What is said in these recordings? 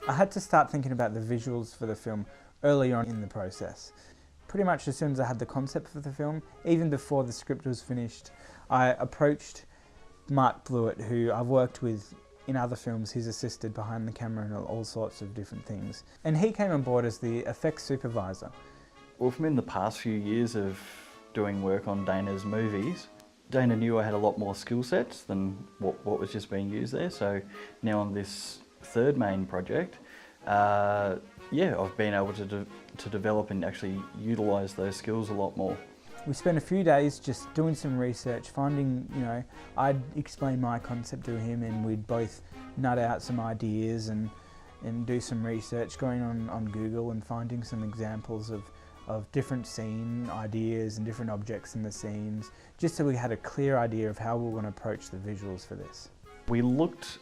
I had to start thinking about the visuals for the film early on in the process. Pretty much as soon as I had the concept for the film, even before the script was finished, I approached Mark Blewett, who I've worked with in other films. He's assisted behind the camera and all sorts of different things. And he came on board as the effects supervisor. Well, from in the past few years of doing work on Dana's movies, Dana knew I had a lot more skill sets than what was just being used there. So now on this third main project, yeah, I've been able to develop and actually utilise those skills a lot more. We spent a few days just doing some research, finding, I'd explain my concept to him and we'd both nut out some ideas and do some research, going on Google and finding some examples of different scene ideas and different objects in the scenes, just so we had a clear idea of how we were going to approach the visuals for this. We looked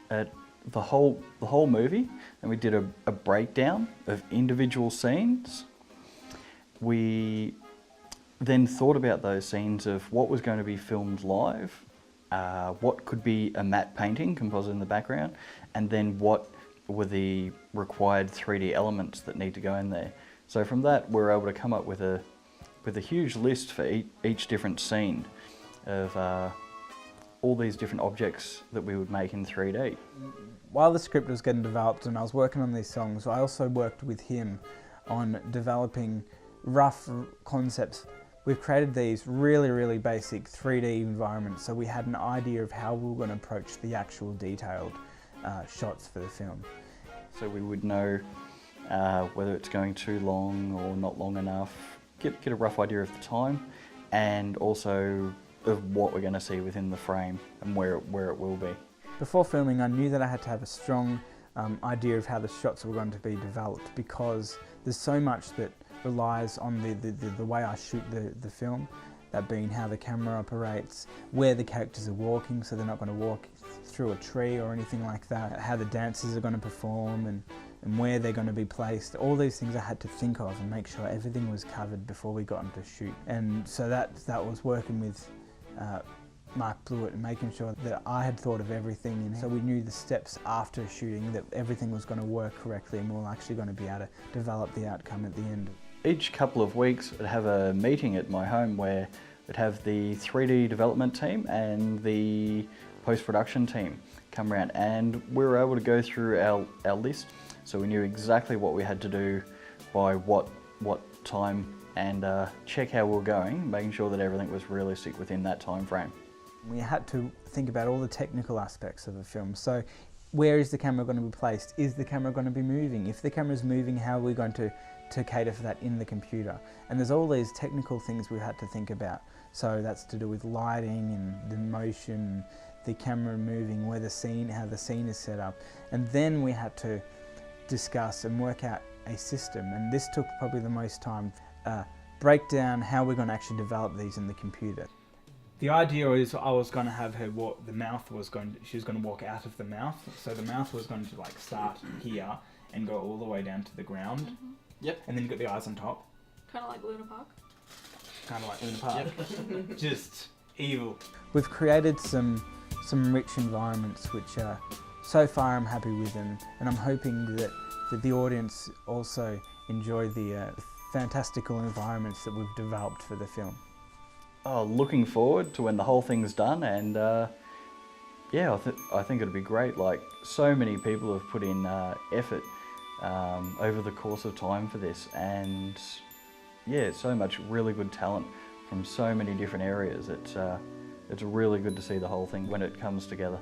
at the whole movie and we did a breakdown of individual scenes. We then thought about those scenes of what was going to be filmed live, what could be a matte painting composite in the background, and then what were the required 3D elements that need to go in there. So from that, we were able to come up with a huge list for each different scene of all these different objects that we would make in 3D. While the script was getting developed and I was working on these songs, I also worked with him on developing rough concepts. We've created these really basic 3D environments, so we had an idea of how we were going to approach the actual detailed shots for the film. So we would know whether it's going too long or not long enough, get a rough idea of the time, and also of what we're going to see within the frame and where it will be. Before filming, I knew that I had to have a strong idea of how the shots were going to be developed, because there's so much that relies on the way I shoot the film, that being how the camera operates, where the characters are walking so they're not going to walk through a tree or anything like that, how the dancers are going to perform and where they're going to be placed. All these things I had to think of and make sure everything was covered before we got into shoot. And so that was working with Mark Blewett and making sure that I had thought of everything, and so we knew the steps after shooting, that everything was going to work correctly and we were actually going to be able to develop the outcome at the end. Each couple of weeks I'd have a meeting at my home where we'd have the 3D development team and the post-production team come around, and we were able to go through our list, so we knew exactly what we had to do by what time, and check how we were going, making sure that everything was realistic within that time frame. We had to think about all the technical aspects of a film. So where is the camera going to be placed? Is the camera going to be moving? If the camera's moving, how are we going to cater for that in the computer? And there's all these technical things we had to think about. So that's to do with lighting and the motion, the camera moving, how the scene is set up. And then we had to discuss and work out a system, and this took probably the most time. Break down how we're going to actually develop these in the computer. The idea is I was going to have her walk, she was going to walk out of the mouth, so the mouth was going to like start here and go all the way down to the ground. Mm-hmm. Yep. And then you've got the eyes on top. Kind of like Luna Park. Kind of like Luna Park. Yep. Just evil. We've created some rich environments which so far I'm happy with, and I'm hoping that the audience also enjoy the fantastical environments that we've developed for the film. Oh, looking forward to when the whole thing's done, and yeah, I think it'll be great. Like, so many people have put in effort over the course of time for this, and yeah, so much really good talent from so many different areas. It's really good to see the whole thing when it comes together.